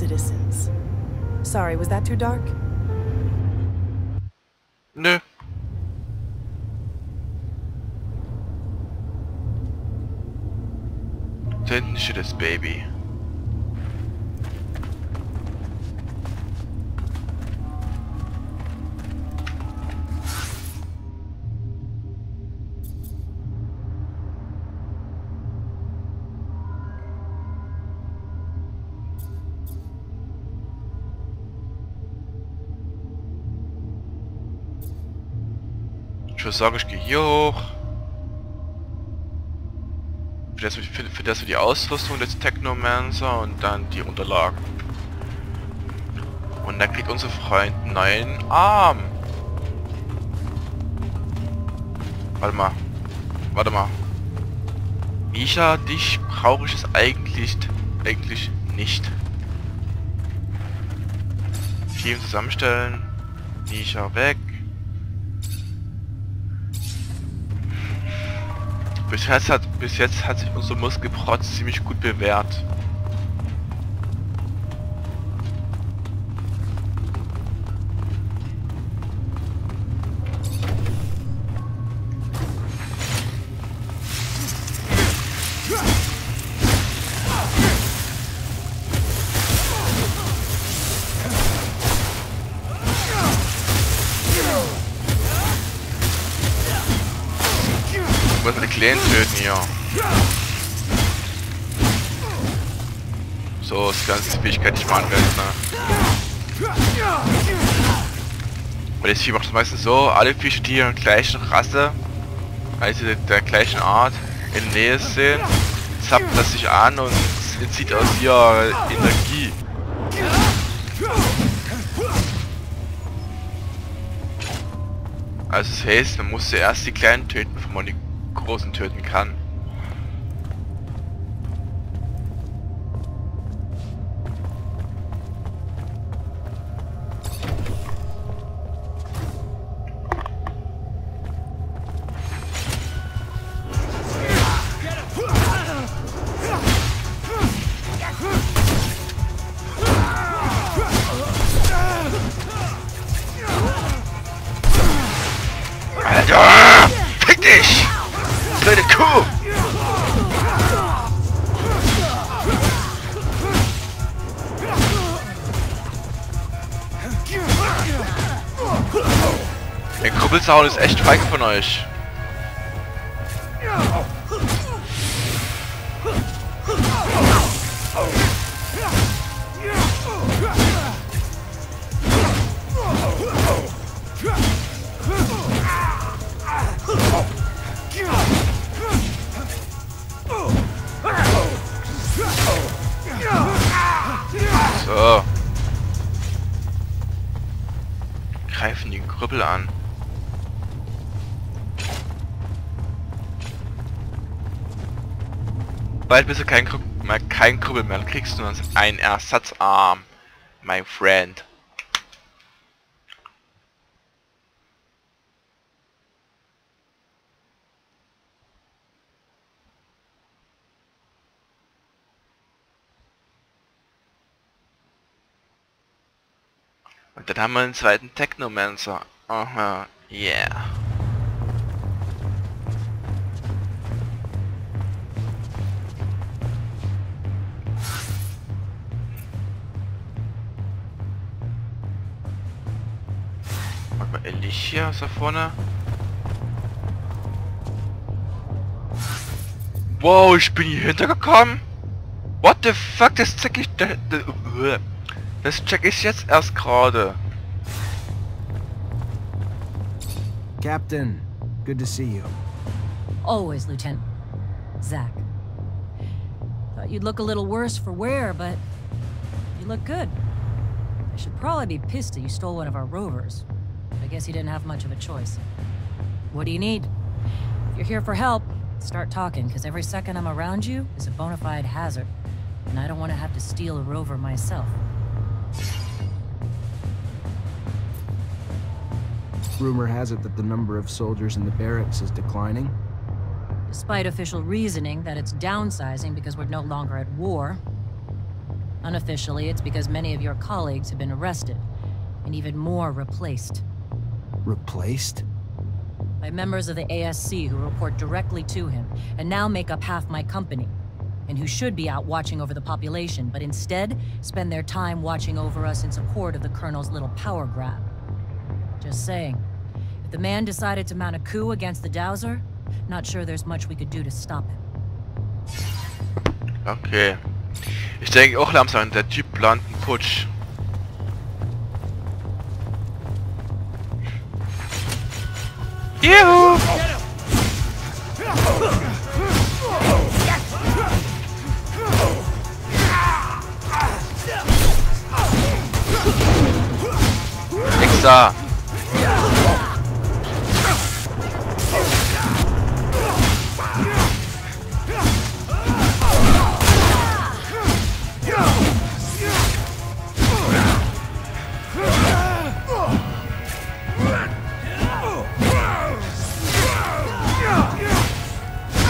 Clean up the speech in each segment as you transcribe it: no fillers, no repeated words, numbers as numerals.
citizens. Sorry, was that too dark? Nö. Da hinten steht das Baby. Ich würde sagen, ich gehe hier hoch. Für das für die Ausrüstung des Technomancer und dann die Unterlagen. Und dann kriegt unser Freund einen neuen Arm. Warte mal. Misha, dich brauche ich es eigentlich nicht. Team zusammenstellen. Misha weg. Bis jetzt hat sich unser Muskelprotz ziemlich gut bewährt. Ich muss die Kleinen töten hier. So, ist die ganze Fähigkeit nicht mal anwenden, ne? Und das Vieh macht es meistens so, alle Fische, die der gleichen Rasse, also der gleichen Art, in der Nähe sind, zappt das sich an und zieht aus ihr Energie. Also das heißt, man muss zuerst die Kleinen töten, bevor man die Großen töten kann. Alter! Fick dich! Blöde Kuh! Der Kuppelzaun ist echt feig von euch. So. Greifen die Krüppel an. Bald bist du kein Krüppel mehr, dann kriegst du einen Ersatzarm, mein Friend. Und dann haben wir einen zweiten Technomancer. Aha, yeah. Warte mal, Alicia ist da vorne. Wow, ich bin hier hintergekommen. What the fuck, das check ich... Das check ich jetzt erst gerade. Captain, good to see you. Always, Lieutenant. Zach. Thought you'd look a little worse for wear, but you look good. I should probably be pissed that you stole one of our rovers. I guess you didn't have much of a choice. What do you need? If you're here for help, start talking, because every second I'm around you is a bona fide hazard. And I don't want to have to steal a rover myself. Rumor has it that the number of soldiers in the barracks is declining. Despite official reasoning that it's downsizing because we're no longer at war. Unofficially, it's because many of your colleagues have been arrested, and even more replaced. Replaced? By members of the ASC who report directly to him, and now make up half my company, and who should be out watching over the population, but instead spend their time watching over us in support of the Colonel's little power grab. Just saying, if the man decided to mount a coup against the Dowser, not sure there's much we could do to stop him. Okay. Ich denke auch langsam, der Typ plant einen Putsch. Juhu! Nix da!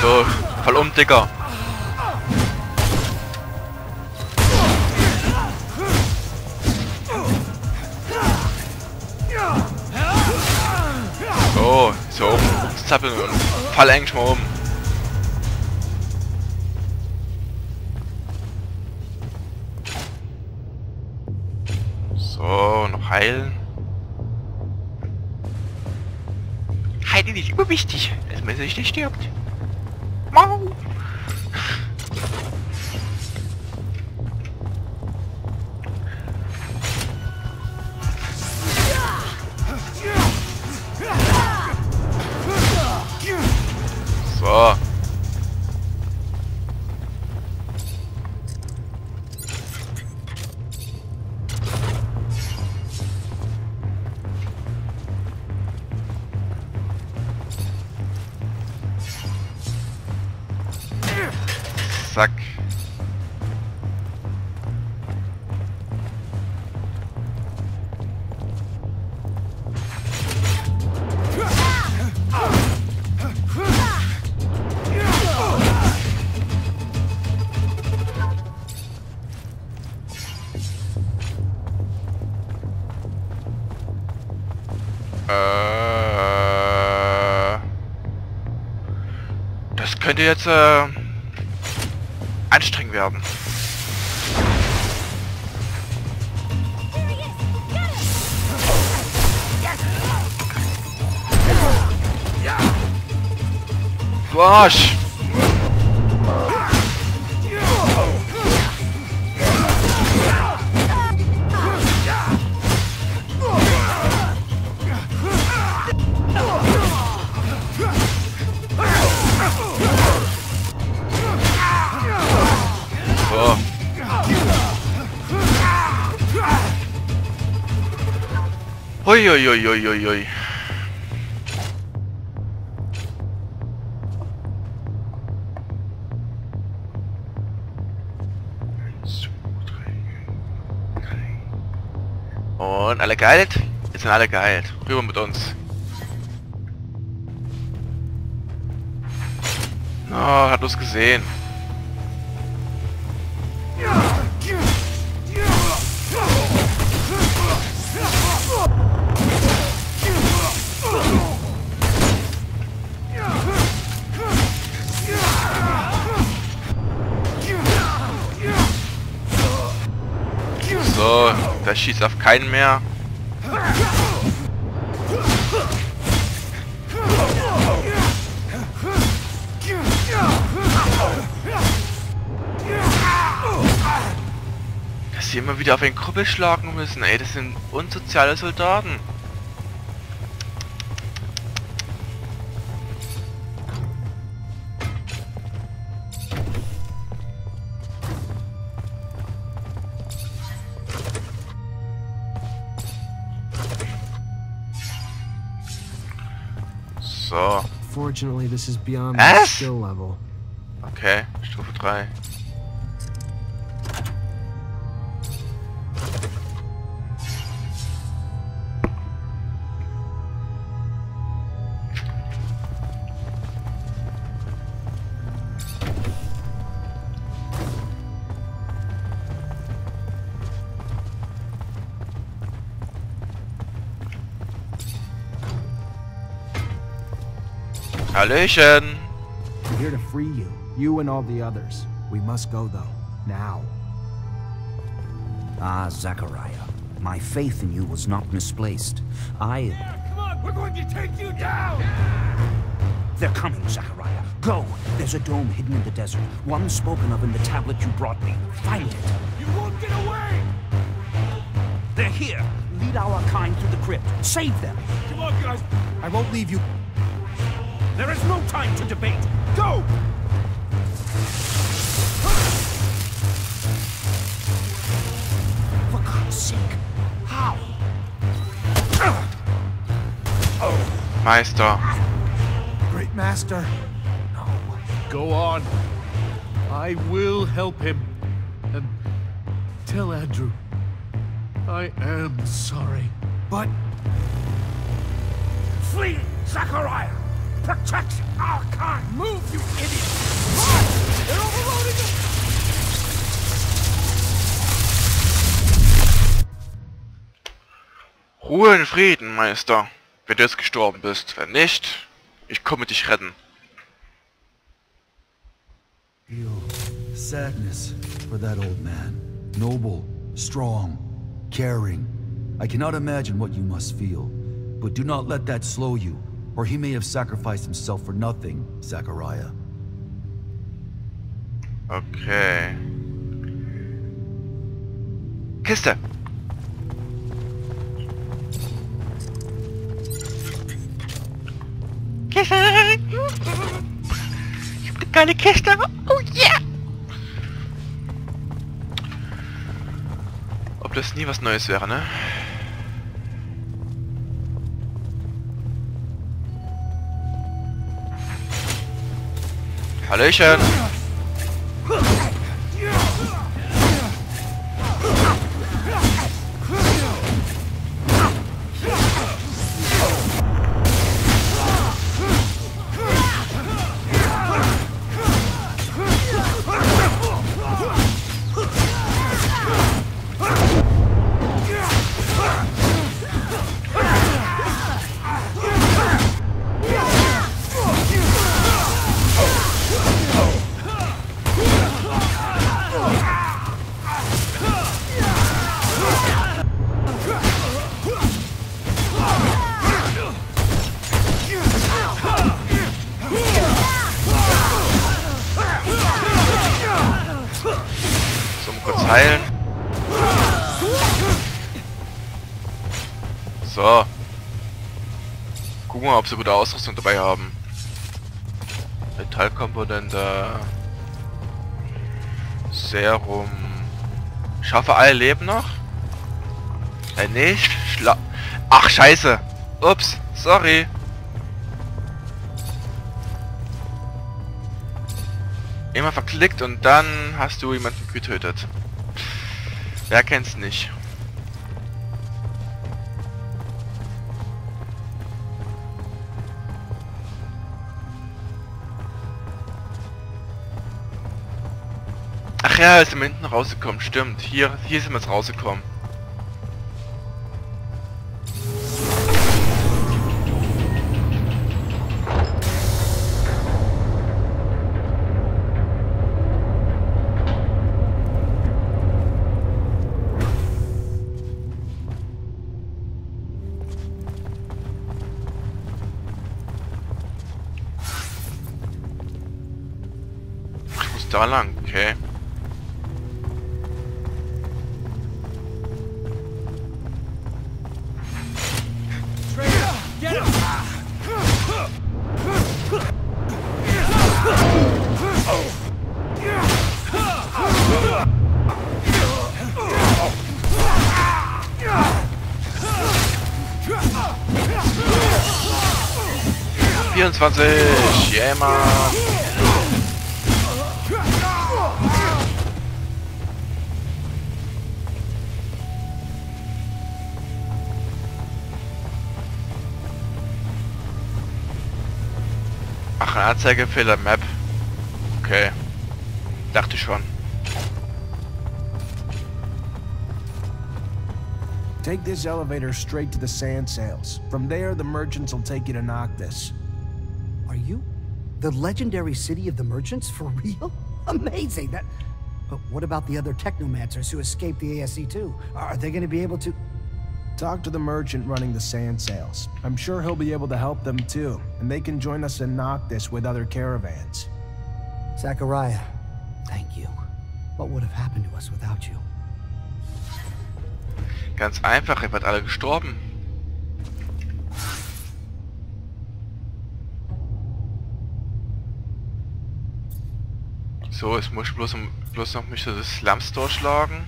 So, fall um, Dicker. So zappeln und fall eigentlich mal um. So, noch heilen. Heilen ist überwichtig, dass man sich nicht stirbt. Mau! So. Zack. Das könnte jetzt anstrengend werden. Du Arsch! So. Hui, hui, hui, hui, hui, hui. Und alle geheilt? Jetzt sind alle geheilt. Rüber mit uns. Oh, hat uns gesehen. So, das schießt auf keinen mehr. Dass sie immer wieder auf den Krüppel schlagen müssen, ey, das sind unsoziale Soldaten. So. Fortunately, this is beyond my skill level. Okay, Stufe 3. Hallöchen. I'm here to free you. You and all the others. We must go, though. Now. Ah, Zachariah. My faith in you was not misplaced. Come on, we're going to take you down! They're coming, Zachariah. Go! There's a dome hidden in the desert. One spoken of in the tablet you brought me. Find it. You won't get away! They're here. Lead our kind through the crypt. Save them. Come on, guys! I won't leave you. There is no time to debate. Go! For God's sake. How? Meister. Great Master. Go on. I will help him. And tell Andrew. I am sorry. But Flee, Zachariah! Protect our kind! Move, you idiot! They're overloading us! Ruhe in Frieden, Meister. Wenn du jetzt gestorben bist. Wenn nicht, ich komme dich retten. Feel sadness for that old man. Noble, strong, caring. I cannot imagine what you must feel. But do not let that slow you, or he may have sacrificed himself for nothing, Zachariah. Okay. Kiste. Kiste. Ich hab eine geile Kiste. Oh yeah. Ob das nie was Neues wäre, ne? Hallöchen. kurz heilen. So. Gucken wir mal, ob sie gute Ausrüstung dabei haben. Metallkomponente. Serum. Schaffe alle Leben noch? Nicht. Ach, scheiße. Ups, sorry. Immer verklickt und dann hast du jemanden getötet. Wer kennt's nicht? Ach ja, ist wir hinten rausgekommen, stimmt. Hier sind wir jetzt rausgekommen. Ich muss da lang, okay. Get him! 24, yeah, Mann. Ach, ein Anzeigefehler, Map. Okay. Dachte schon. Take this elevator straight to the sand sails. From there, the merchants will take you to Noctis. Are you The legendary city of the merchants? For real? Amazing! But what about the other Technomancers who escaped the ASC too? Are they going to be able to... Talk to the merchant running the sand sales. I'm sure he'll be able to help them too, and they can join us in Noctis with other caravans. Zachariah, thank you. What would have happened to us without you? Ganz einfach, ihr wart alle gestorben. So, jetzt muss ich bloß noch mich durch die Slums durchschlagen.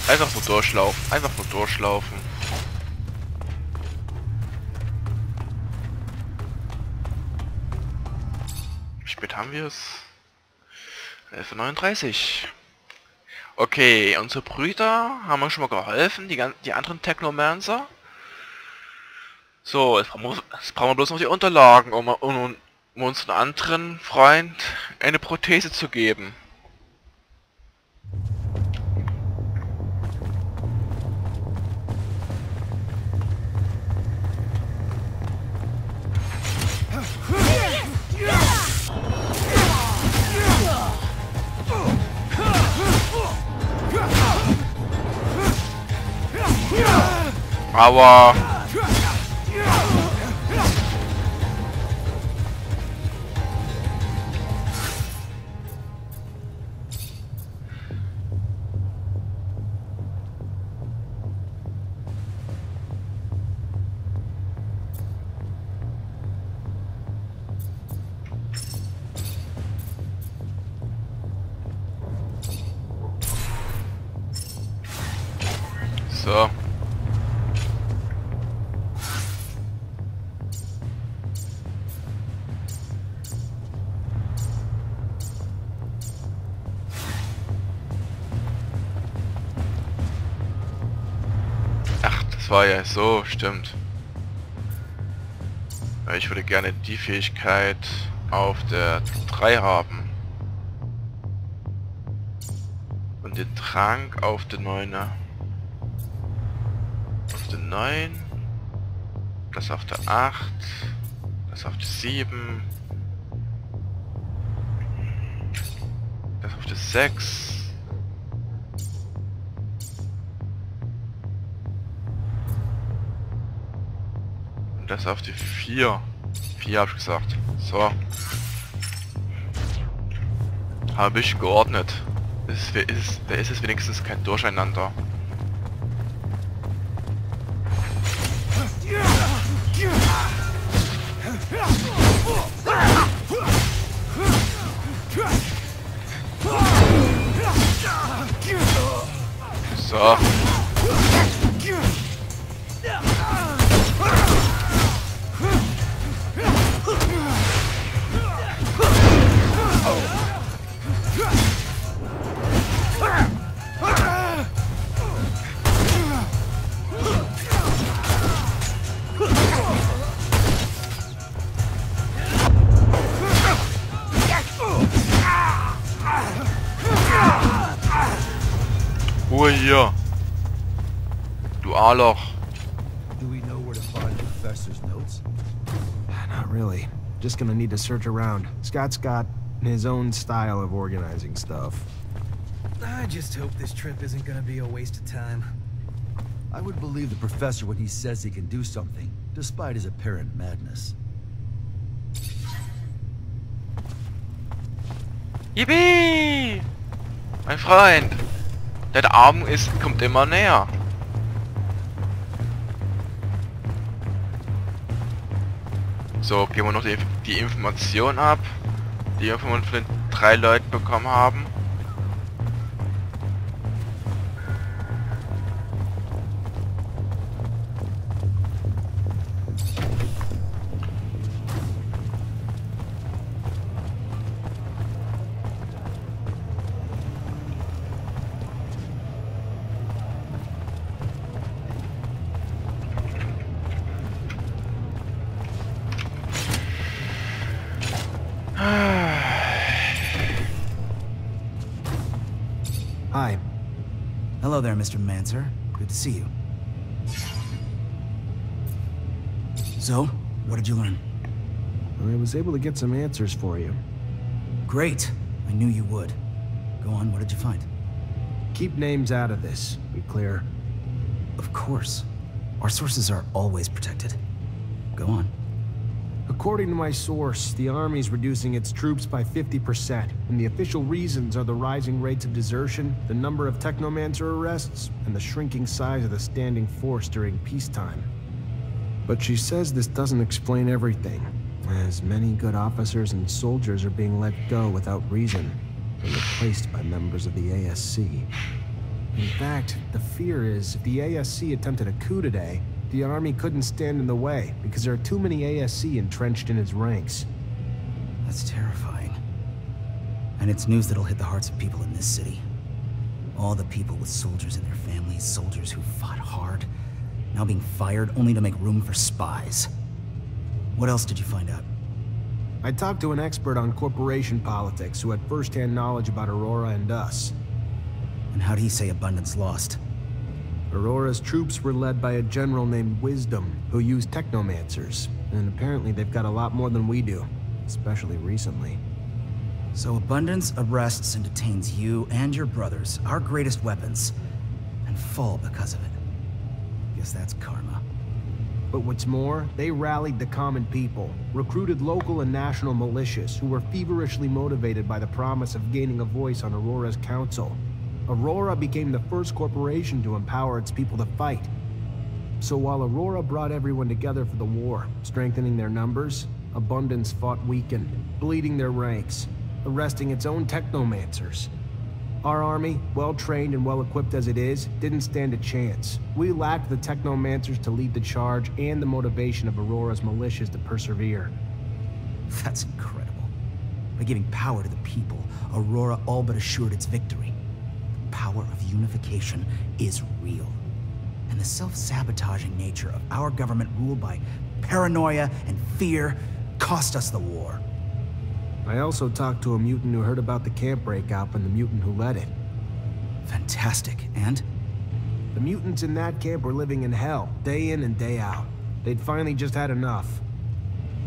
Einfach nur durchlaufen. Einfach nur durchlaufen. Wie spät haben wir es? 11:39 Uhr. Okay, unsere Brüder haben wir schon mal geholfen. Die anderen Technomancer. So, jetzt brauchen wir bloß noch die Unterlagen, um unseren anderen Freund eine Prothese zu geben. Aber so. Ach, das war ja so, stimmt. Ich würde gerne die Fähigkeit auf der 3 haben. Und den Trank auf der 9er. Auf der 9. Das auf der 8. Das auf der 7. Das auf der 6. Und das auf die 4. 4 habe ich gesagt. So. Habe ich geordnet. Da ist es wenigstens kein Durcheinander. So. Ruhe hier. Du Arschloch. Do we know where to find the professor's notes? Not really. Just gonna need to search around. Scott's got his own style of organizing stuff. I just hope this trip isn't gonna be a waste of time. I would believe the professor when he says he can do something, despite his apparent madness. Yippie! Mein Freund! Der Abend kommt immer näher. So, geben wir noch die Information ab, die wir von den 3 Leuten bekommen haben. Hi. Hello there, Mr. Mancer. Good to see you. So, what did you learn? I was able to get some answers for you. Great. I knew you would. Go on, what did you find? Keep names out of this. Be clear. Of course. Our sources are always protected. Go on. According to my source, the Army's reducing its troops by 50%, and the official reasons are the rising rates of desertion, the number of Technomancer arrests, and the shrinking size of the standing force during peacetime. But she says this doesn't explain everything, as many good officers and soldiers are being let go without reason, and replaced by members of the ASC. In fact, the fear is if the ASC attempted a coup today, the Army couldn't stand in the way because there are too many ASC entrenched in its ranks. That's terrifying. And it's news that'll hit the hearts of people in this city. All the people with soldiers in their families, soldiers who fought hard, now being fired only to make room for spies. What else did you find out? I talked to an expert on corporation politics who had first-hand knowledge about Aurora and us. And how'd he say Abundance lost? Aurora's troops were led by a general named Wisdom, who used Technomancers, and apparently they've got a lot more than we do, especially recently. So Abundance arrests and detains you and your brothers, our greatest weapons, and fall because of it. Guess that's karma. But what's more, they rallied the common people, recruited local and national militias who were feverishly motivated by the promise of gaining a voice on Aurora's council. Aurora became the first corporation to empower its people to fight. So while Aurora brought everyone together for the war, strengthening their numbers, Abundance fought weakened, bleeding their ranks, arresting its own Technomancers. Our army, well-trained and well-equipped as it is, didn't stand a chance. We lacked the Technomancers to lead the charge and the motivation of Aurora's militias to persevere. That's incredible. By giving power to the people, Aurora all but assured its victory. The power of unification is real. And the self-sabotaging nature of our government ruled by paranoia and fear cost us the war. I also talked to a mutant who heard about the camp breakout and the mutant who led it. Fantastic. And? The mutants in that camp were living in hell, day in and day out. They'd finally just had enough.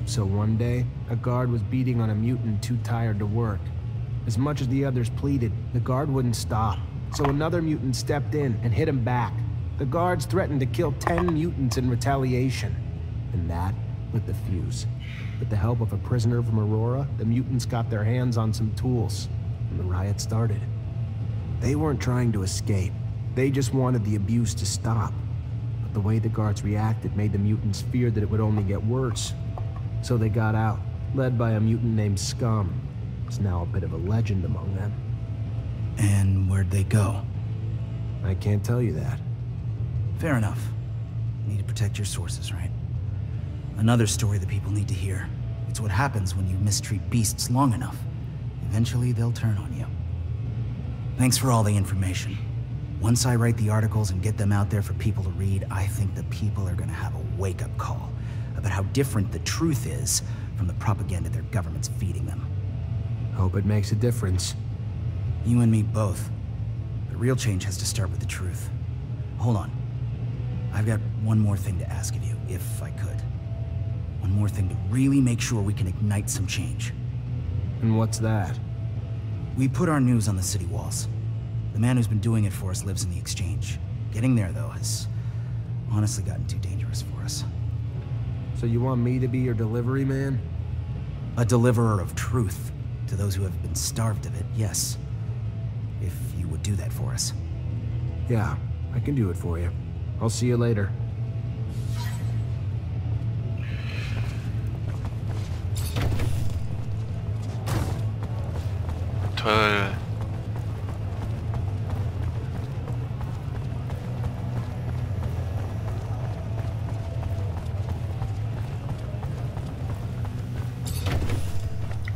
So one day, a guard was beating on a mutant too tired to work. As much as the others pleaded, the guard wouldn't stop. So another mutant stepped in and hit him back. The guards threatened to kill 10 mutants in retaliation. And that lit the fuse. With the help of a prisoner from Aurora, the mutants got their hands on some tools, and the riot started. They weren't trying to escape. They just wanted the abuse to stop. But the way the guards reacted made the mutants fear that it would only get worse. So they got out, led by a mutant named Scum. It's now a bit of a legend among them. And where'd they go? I can't tell you that. Fair enough. You need to protect your sources, right? Another story the people need to hear. It's what happens when you mistreat beasts long enough. Eventually, they'll turn on you. Thanks for all the information. Once I write the articles and get them out there for people to read, I think the people are gonna have a wake-up call about how different the truth is from the propaganda their government's feeding them. Hope it makes a difference. You and me both. But real change has to start with the truth. Hold on. I've got one more thing to ask of you, if I could. One more thing to really make sure we can ignite some change. And what's that? We put our news on the city walls. The man who's been doing it for us lives in the exchange. Getting there, though, has honestly gotten too dangerous for us. So you want me to be your delivery man? A deliverer of truth to those who have been starved of it, yes. If you would do that for us. Yeah, I can do it for you. I'll see you later. Toll.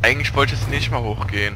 Eigentlich wollte es nicht mal hochgehen.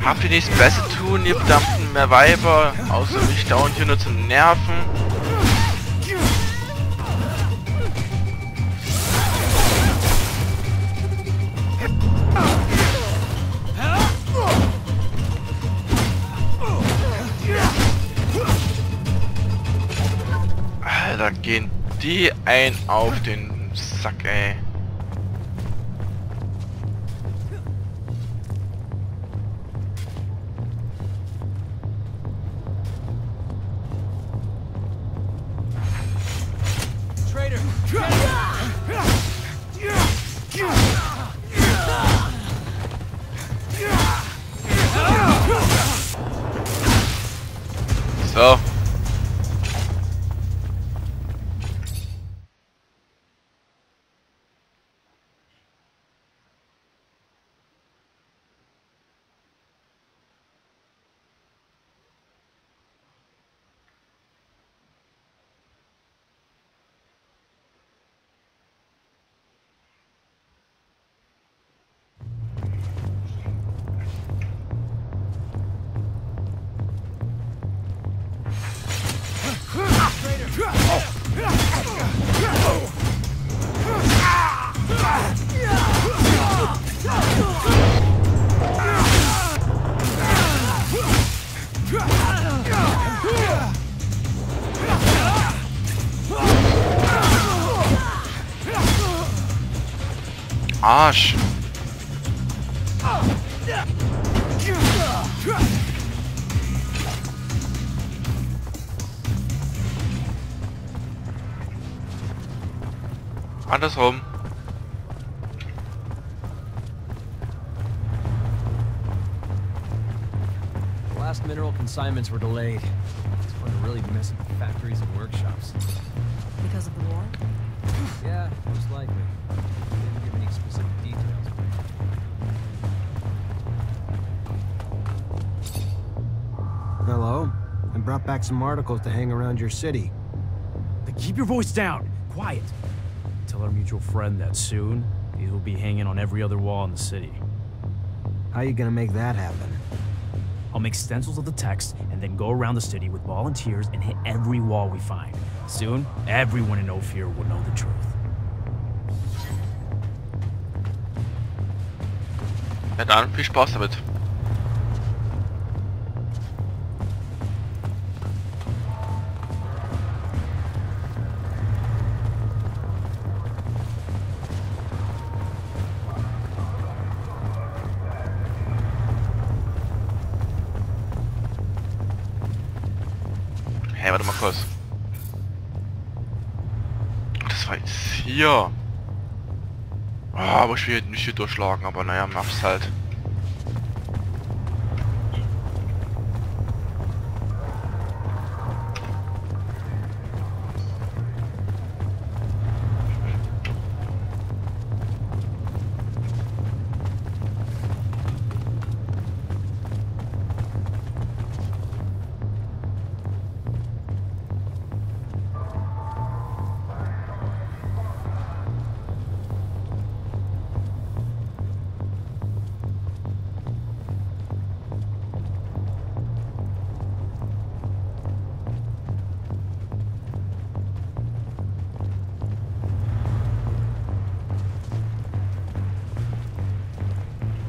Habt ihr nichts besser tun, ihr verdammten mehr Weiber, außer mich dauernd hier nur zu nerven? Alter, gehen die ein auf den Sack, ey. So. Arsch. Andersrum. The last mineral consignments were delayed. It's going to really be messing with factories and workshops. Because of the war? Yeah, most likely. They didn't give any specific details. Hello? I brought back some articles to hang around your city. Then keep your voice down. Quiet. Tell our mutual friend that soon, these will be hanging on every other wall in the city. How you gonna make that happen? I'll make stencils of the text and then go around the city with volunteers and hit every wall we find. Soon, everyone in Ophir will know the truth. Ja dann, viel Spaß damit. Hey, warte mal kurz. Das war jetzt hier. Aber ich will nicht hier durchschlagen, aber naja, mach's halt.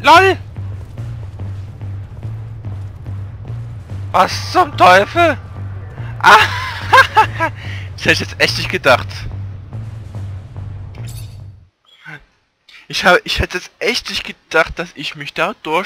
LOL! Was zum Teufel? Ah! Das hätte ich jetzt echt nicht gedacht. Ich hätte jetzt echt nicht gedacht, dass ich mich da durch